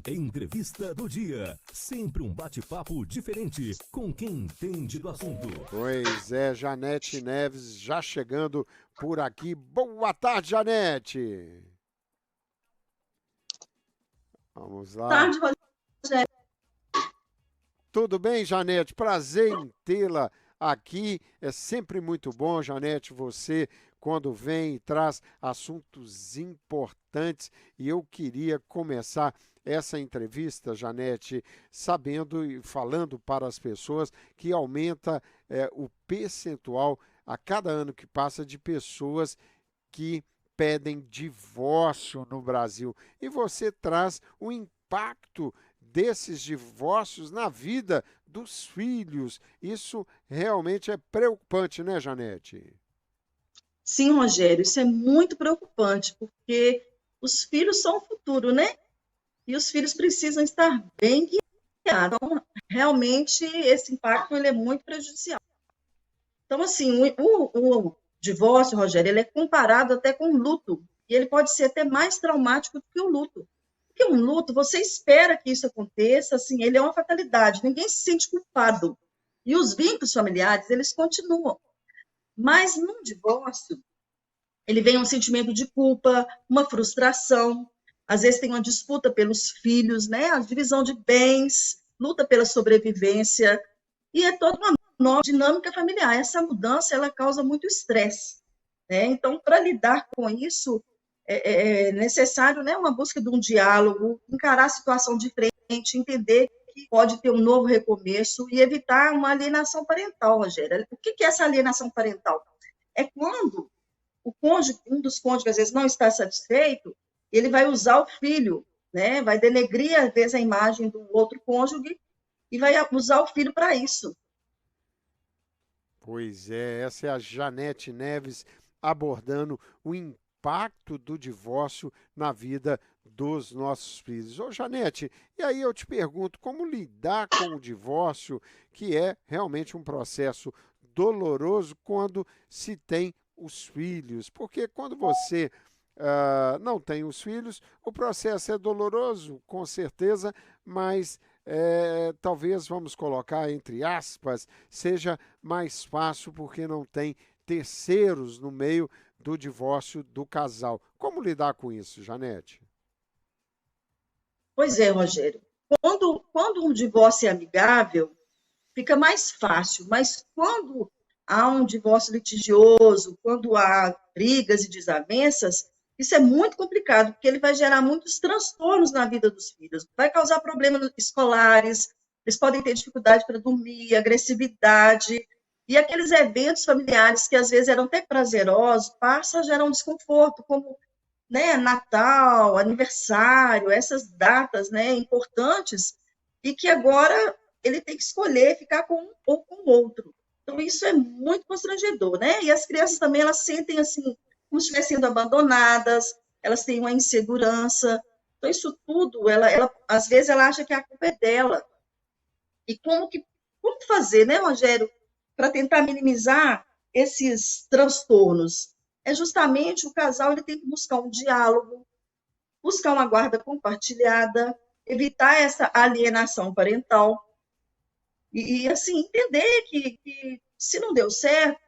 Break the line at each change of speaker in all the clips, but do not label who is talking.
Entrevista do dia. Sempre um bate-papo diferente com quem entende do assunto.
Pois é, Janete Neves já chegando por aqui. Boa tarde, Janete. Vamos
Boa
lá.
tarde, Rogério.
Tudo bem, Janete? Prazer em tê-la aqui. É sempre muito bom, Janete, você quando vem e traz assuntos importantes. E eu queria começar essa entrevista, Janete, sabendo e falando para as pessoas que aumenta o percentual a cada ano que passa de pessoas que pedem divórcio no Brasil. E você traz o impacto desses divórcios na vida dos filhos. Isso realmente é preocupante, né, Janete?
Sim, Rogério, isso é muito preocupante, porque os filhos são o futuro, né? E os filhos precisam estar bem guiados. Então, realmente, esse impacto ele é muito prejudicial. Então, assim, o divórcio, Rogério, ele é comparado até com o luto. E ele pode ser até mais traumático do que o luto. Porque um luto, você espera que isso aconteça, assim, ele é uma fatalidade. Ninguém se sente culpado. E os vínculos familiares, eles continuam. Mas num divórcio, ele vem um sentimento de culpa, uma frustração, às vezes tem uma disputa pelos filhos, né? A divisão de bens, luta pela sobrevivência, e é toda uma nova dinâmica familiar. Essa mudança, ela causa muito estresse, né? Então, para lidar com isso, é necessário, né, uma busca de um diálogo, encarar a situação de frente, entender que pode ter um novo recomeço e evitar uma alienação parental, Rogério. O que é essa alienação parental? É quando o cônjuge, um dos cônjuges, às vezes, não está satisfeito, ele vai usar o filho, né? Vai denegrir, às vezes, a imagem do outro cônjuge e vai usar o filho para isso.
Pois é, essa é a Janete Neves abordando o impacto do divórcio na vida dos nossos filhos. Ô, Janete, e aí eu te pergunto, como lidar com o divórcio, que é realmente um processo doloroso quando se tem os filhos? Porque quando você não tem os filhos, o processo é doloroso, com certeza, mas talvez, vamos colocar entre aspas, seja mais fácil porque não tem terceiros no meio do divórcio do casal. Como lidar com isso, Janete?
Pois é, Rogério. Quando um divórcio é amigável, fica mais fácil, mas quando há um divórcio litigioso, quando há brigas e desavenças, isso é muito complicado, porque ele vai gerar muitos transtornos na vida dos filhos, vai causar problemas escolares, eles podem ter dificuldade para dormir, agressividade, e aqueles eventos familiares que às vezes eram até prazerosos, passam a gerar um desconforto, como, né, Natal, aniversário, essas datas, né, importantes, e que agora ele tem que escolher ficar com um ou com o outro. Então, isso é muito constrangedor, né? E as crianças também, elas sentem assim, como se estivessem sendo abandonadas, elas têm uma insegurança. Então, isso tudo, às vezes, ela acha que a culpa é dela. E como fazer, né, Rogério, para tentar minimizar esses transtornos? É justamente o casal, ele tem que buscar um diálogo, buscar uma guarda compartilhada, evitar essa alienação parental e assim, entender que se não deu certo,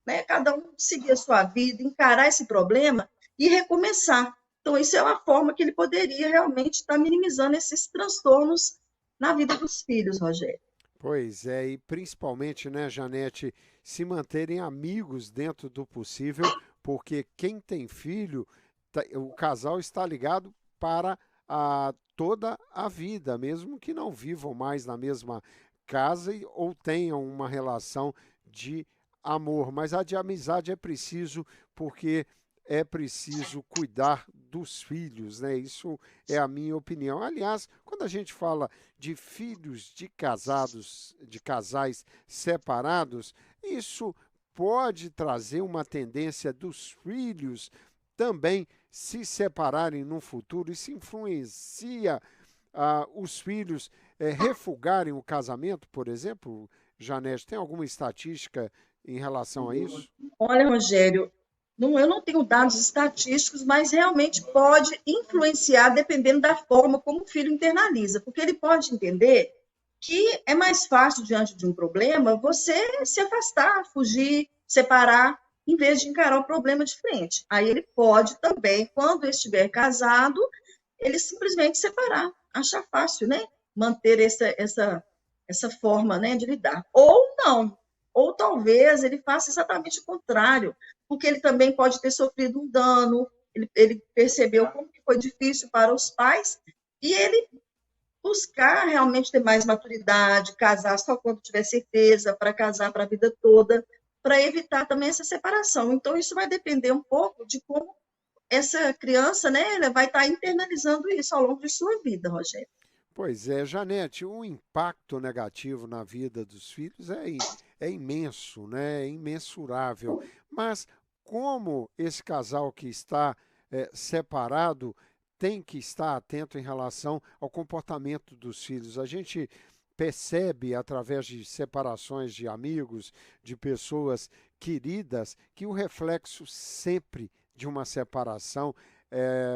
né, cada um seguir a sua vida, encarar esse problema e recomeçar. Então, isso é uma forma que ele poderia realmente estar minimizando esses transtornos na vida dos filhos, Rogério.
Pois é, e principalmente, né, Janete, se manterem amigos dentro do possível, porque quem tem filho, o casal está ligado para toda a vida, mesmo que não vivam mais na mesma casa ou tenham uma relação de amor. Mas a de amizade é preciso, porque é preciso cuidar dos filhos, né? Isso é a minha opinião. Aliás, quando a gente fala de filhos de casados, de casais separados, isso pode trazer uma tendência dos filhos também se separarem no futuro. Isso influencia os filhos refugarem o casamento, por exemplo? Janete, tem alguma estatística em relação a isso?
Olha, Rogério, Eu não tenho dados estatísticos, mas realmente pode influenciar dependendo da forma como o filho internaliza, porque ele pode entender que é mais fácil, diante de um problema, você se afastar, fugir, separar, em vez de encarar o problema de frente. Aí ele pode também, quando estiver casado, ele simplesmente separar, achar fácil, né? Manter essa forma, né, de lidar. Ou não, ou talvez ele faça exatamente o contrário, porque ele também pode ter sofrido um dano, ele percebeu como que foi difícil para os pais, e ele buscar realmente ter mais maturidade, casar só quando tiver certeza, para casar para a vida toda, para evitar também essa separação. Então, isso vai depender um pouco de como essa criança, né, ela vai estar internalizando isso ao longo de sua vida, Rogério.
Pois é, Janete, o impacto negativo na vida dos filhos é imenso, né? É imensurável. Mas como esse casal que está separado tem que estar atento em relação ao comportamento dos filhos? A gente percebe, através de separações de amigos, de pessoas queridas, que o reflexo sempre de uma separação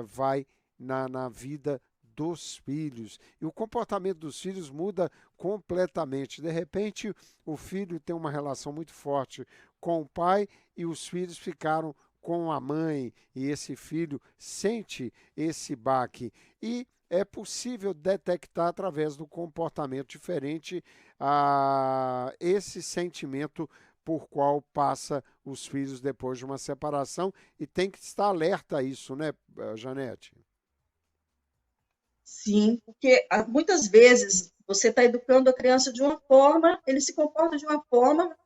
vai na vida dos filhos. E o comportamento dos filhos muda completamente. De repente, o filho tem uma relação muito forte com o pai e os filhos ficaram com a mãe, e esse filho sente esse baque. E é possível detectar através do comportamento diferente esse sentimento por qual passa os filhos depois de uma separação, e tem que estar alerta a isso, né, Janete?
Sim, porque muitas vezes você está educando a criança de uma forma, ele se comporta de uma forma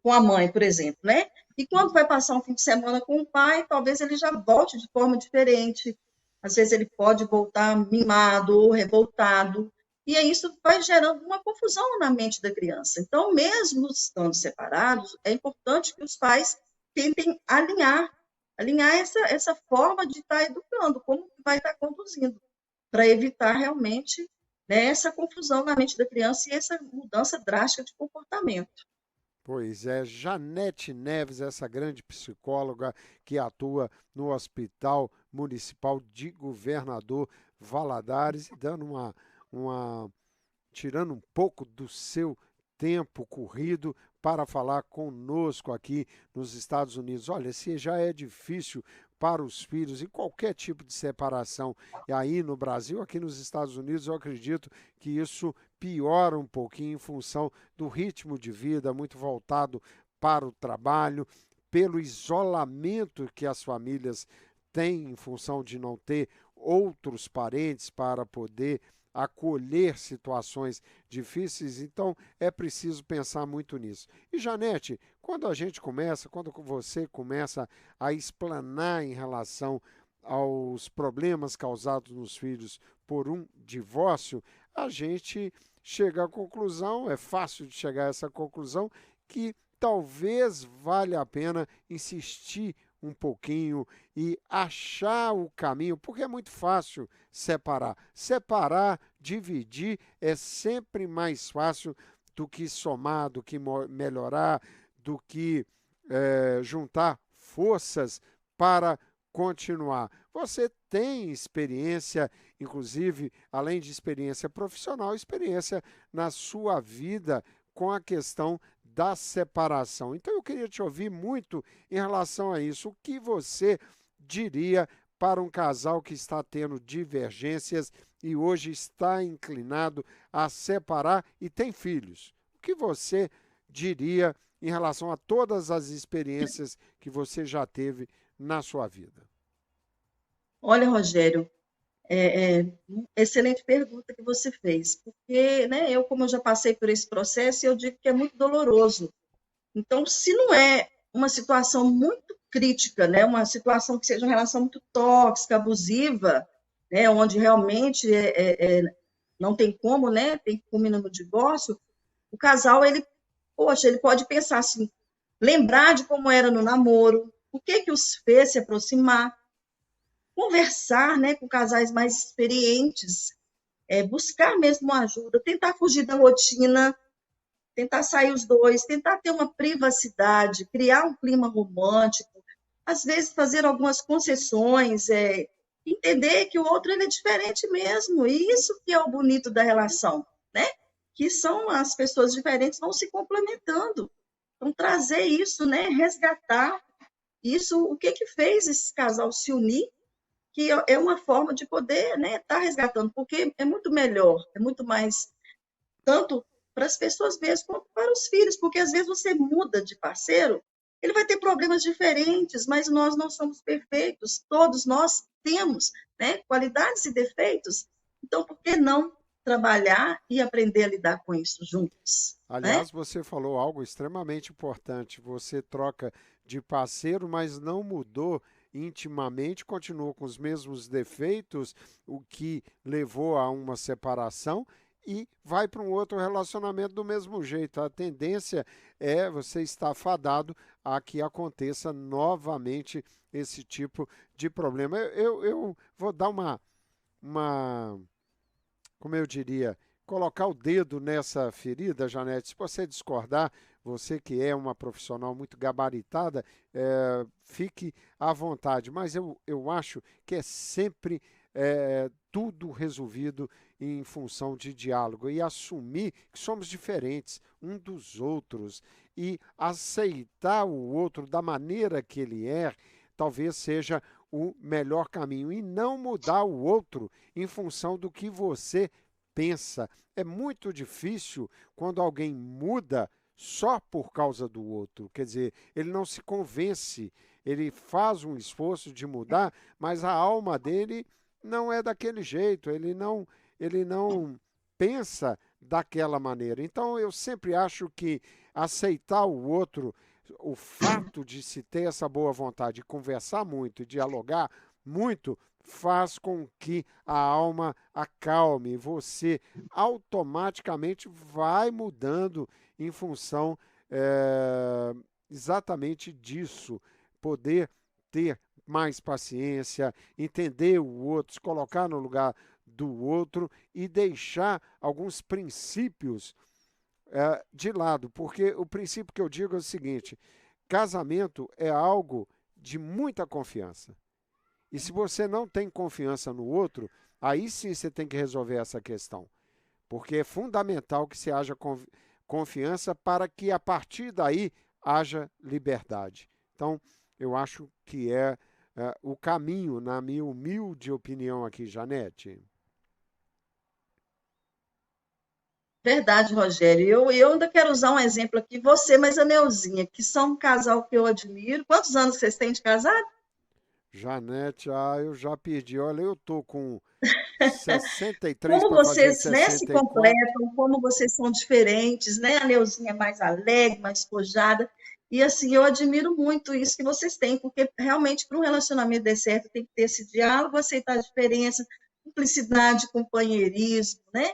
com a mãe, por exemplo, né? E quando vai passar um fim de semana com o pai, talvez ele já volte de forma diferente. Às vezes ele pode voltar mimado ou revoltado. E aí isso vai gerando uma confusão na mente da criança. Então, mesmo estando separados, é importante que os pais tentem alinhar essa forma de estar educando, como vai estar conduzindo, para evitar realmente, né, essa confusão na mente da criança e essa mudança drástica de comportamento.
Pois é, Janete Neves, essa grande psicóloga que atua no Hospital Municipal de Governador Valadares, e dando tirando um pouco do seu tempo corrido para falar conosco aqui nos Estados Unidos. Olha, se já é difícil para os filhos em qualquer tipo de separação, e aí no Brasil, aqui nos Estados Unidos, eu acredito que isso piora um pouquinho em função do ritmo de vida muito voltado para o trabalho, pelo isolamento que as famílias têm em função de não ter outros parentes para poder acolher situações difíceis. Então é preciso pensar muito nisso. E Janete, quando você começa a explanar em relação aos problemas causados nos filhos por um divórcio, a gente chega à conclusão, é fácil de chegar a essa conclusão, que talvez valha a pena insistir um pouquinho e achar o caminho, porque é muito fácil separar. Separar, dividir é sempre mais fácil do que somar, do que melhorar, do que juntar forças para continuar. Você tem experiência, inclusive, além de experiência profissional, experiência na sua vida com a questão da separação. Então eu queria te ouvir muito em relação a isso. O que você diria para um casal que está tendo divergências e hoje está inclinado a separar e tem filhos? O que você diria em relação a todas as experiências que você já teve na sua vida?
Olha, Rogério, excelente pergunta que você fez, porque, né, como eu já passei por esse processo, eu digo que é muito doloroso. Então, se não é uma situação muito crítica, né, uma situação que seja uma relação muito tóxica, abusiva, né, onde realmente não tem como, né, tem que culminar no divórcio, o casal, ele pode pensar assim, lembrar de como era no namoro, o que os fez se aproximar, conversar, né, com casais mais experientes, buscar mesmo ajuda, tentar fugir da rotina, tentar sair os dois, tentar ter uma privacidade, criar um clima romântico, às vezes, fazer algumas concessões, entender que o outro ele é diferente mesmo, e isso que é o bonito da relação, né? Que são as pessoas diferentes vão se complementando. Então, trazer isso, né? Resgatar isso, o que que fez esse casal se unir, que é uma forma de poder, né, estar resgatando, porque é muito melhor, é muito mais, tanto para as pessoas mesmo, quanto para os filhos, porque às vezes você muda de parceiro, ele vai ter problemas diferentes, mas nós não somos perfeitos, todos nós temos, né, qualidades e defeitos, então por que não trabalhar e aprender a lidar com isso juntos, né?
Aliás, você falou algo extremamente importante. Você troca de parceiro, mas não mudou intimamente, continuou com os mesmos defeitos, o que levou a uma separação e vai para um outro relacionamento do mesmo jeito. A tendência é você estar fadado a que aconteça novamente esse tipo de problema. Eu vou dar uma como eu diria, colocar o dedo nessa ferida, Janete. Se você discordar, você que é uma profissional muito gabaritada, fique à vontade. Mas eu acho que é sempre tudo resolvido em função de diálogo e assumir que somos diferentes um dos outros e aceitar o outro da maneira que ele é, talvez seja o melhor caminho e não mudar o outro em função do que você pensa. É muito difícil quando alguém muda só por causa do outro. Quer dizer, ele não se convence, ele faz um esforço de mudar, mas a alma dele não é daquele jeito, ele não pensa daquela maneira. Então eu sempre acho que aceitar o outro, o fato de se ter essa boa vontade de conversar muito e dialogar muito, faz com que a alma acalme. Você automaticamente vai mudando em função exatamente disso. Poder ter mais paciência, entender o outro, se colocar no lugar do outro e deixar alguns princípios de lado, porque o princípio que eu digo é o seguinte: casamento é algo de muita confiança. E se você não tem confiança no outro, aí sim você tem que resolver essa questão. Porque é fundamental que se haja confiança para que a partir daí haja liberdade. Então, eu acho que é o caminho, na minha humilde opinião aqui, Janete.
Verdade, Rogério. Eu ainda quero usar um exemplo aqui, você, mas a Neuzinha, que são um casal que eu admiro. Quantos anos vocês têm de casado?
Janete, eu já perdi. Olha, eu tô com 63
Como
para fazer
vocês, né, se
64.
completam, como vocês são diferentes, né? A Neuzinha é mais alegre, mais despojada. E assim, eu admiro muito isso que vocês têm, porque realmente para um relacionamento dar certo tem que ter esse diálogo, aceitar a diferença, cumplicidade, companheirismo, né?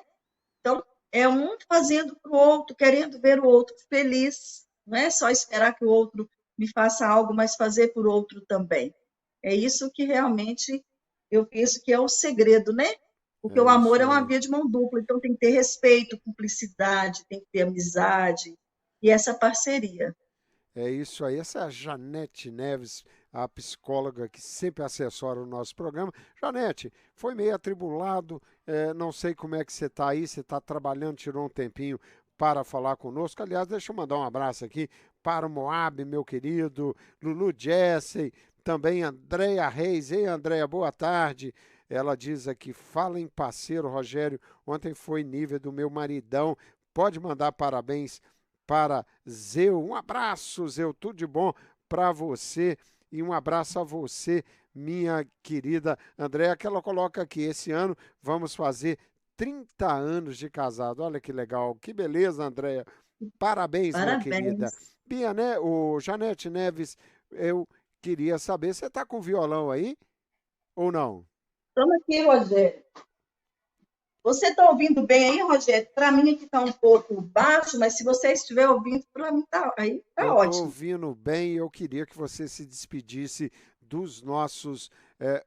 Então, é um fazendo para o outro, querendo ver o outro feliz, não é só esperar que o outro me faça algo, mas fazer por outro também. É isso que realmente eu penso que é o segredo, né? Porque
É
o amor
isso
é uma
aí.
via de mão dupla, então tem que ter respeito, cumplicidade, tem que ter amizade e essa parceria.
É isso aí. Essa é a Janete Neves, a psicóloga que sempre assessora o nosso programa. Janete, foi meio atribulado, não sei como é que você está aí, você está trabalhando, tirou um tempinho para falar conosco. Aliás, deixa eu mandar um abraço aqui para o Moab, meu querido, Lulu Jessey, também Andréia Reis. Ei, Andréia, boa tarde. Ela diz aqui, fala em parceiro, Rogério, ontem foi nível do meu maridão. Pode mandar parabéns para Zeu. Um abraço, Zeu, tudo de bom para você e um abraço a você, minha querida Andréa, que ela coloca aqui, esse ano vamos fazer 30 anos de casado. Olha que legal, que beleza, Andréa. Parabéns, minha querida.
Parabéns.
Bia, né, o Janete Neves, eu queria saber, você está com violão aí ou não?
Estamos aqui, Rogério. Você está ouvindo bem aí, Rogério? Para mim aqui está um pouco baixo, mas se você estiver ouvindo, para mim tá, aí tá
Eu estou
ótimo.
ouvindo bem e eu queria que você se despedisse dos nossos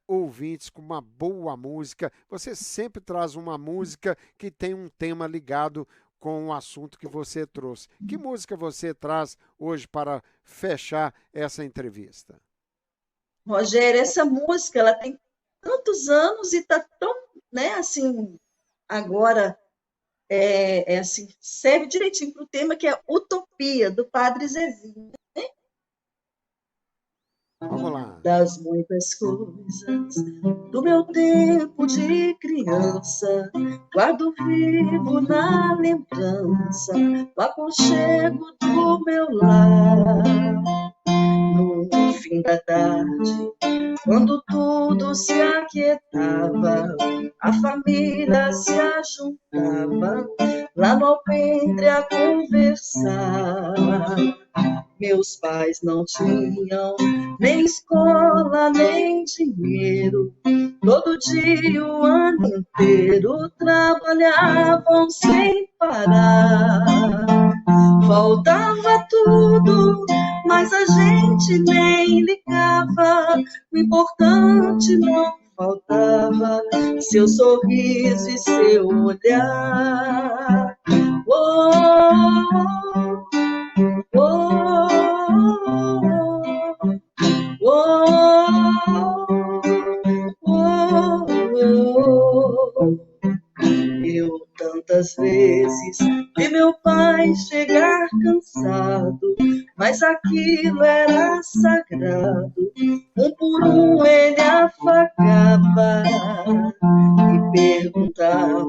ouvintes com uma boa música. Você sempre traz uma música que tem um tema ligado com o assunto que você trouxe. Que música você traz hoje para fechar essa entrevista?
Rogério, essa música, ela tem tantos anos e está tão, né, assim, agora, assim, serve direitinho para o tema que é Utopia, do Padre Zezinho.
Vamos lá.
Das muitas coisas do meu tempo de criança, guardo vivo na lembrança o aconchego do meu lar. No fim da tarde, quando tudo se aquietava, a família se ajuntava lá no alpendre a conversar. Meus pais não tinham nem escola, nem dinheiro. Todo dia, o ano inteiro, trabalhavam sem parar. Faltava tudo, mas a gente nem ligava. O importante não faltava, seu sorriso e seu olhar. Oh, eu tantas vezes vi meu pai chegar cansado, mas aquilo era sagrado. Um por um ele afagava e perguntava: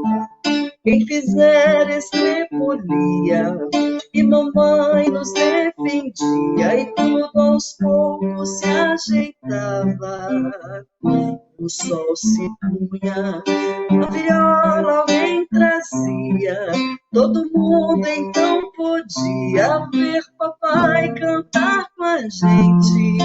quem fizer estrepulia, e mamãe nos defendia, e tudo aos poucos se ajeitava. O sol se punha, a viola alguém trazia, todo mundo então podia ver papai cantar com a gente.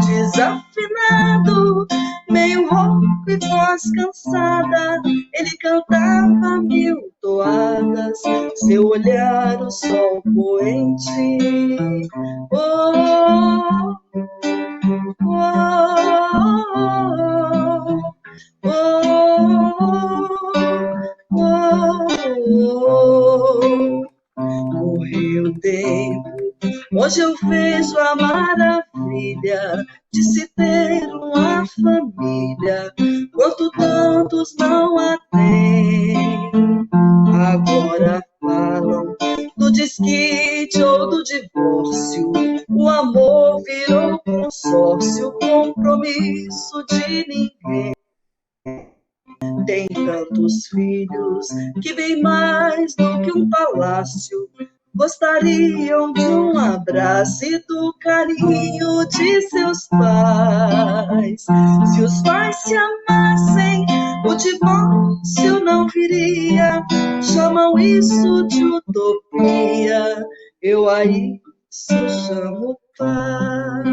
Desafinado, meio rouco e voz cansada, ele cantava mil toadas, seu olhar o sol poente. Oh, oh, oh, oh, morreu o tempo. Hoje eu vejo a maravilha de se ter uma família, quanto tantos não a têm. Agora falam do desquite ou do divórcio, o amor virou consórcio, compromisso de ninguém. Tem tantos filhos que bem mais do que um palácio gostariam de um abraço e do carinho de seus pais. Se os pais se amassem, o divórcio não viria. Chamam isso de utopia, eu a isso chamo paz.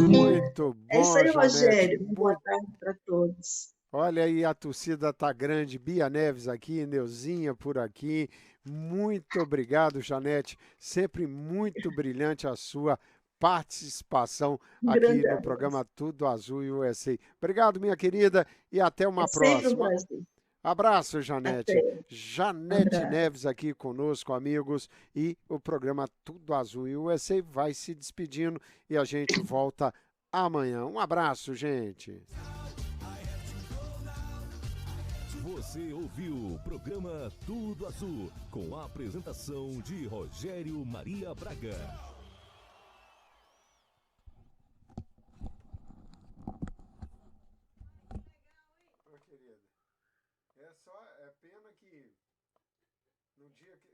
Muito
É isso
bom,
aí,
Janete.
Rogério. Boa tarde para todos.
Olha aí, a torcida tá grande. Bia Neves aqui, Neuzinha por aqui. Muito obrigado, Janete. Sempre muito brilhante a sua participação
Um
aqui
grande
no
abraço.
programa Tudo Azul USA. Obrigado, minha querida, e até
É
uma
sempre um
próxima.
prazer.
Abraço,
Até.
Janete. Janete
Abraço.
Neves aqui conosco, amigos, e o programa Tudo Azul USA vai se despedindo e a gente volta amanhã. Um abraço, gente.
Você ouviu o programa Tudo Azul, com a apresentação de Rogério Maria Braga.
Querida, é pena que no dia que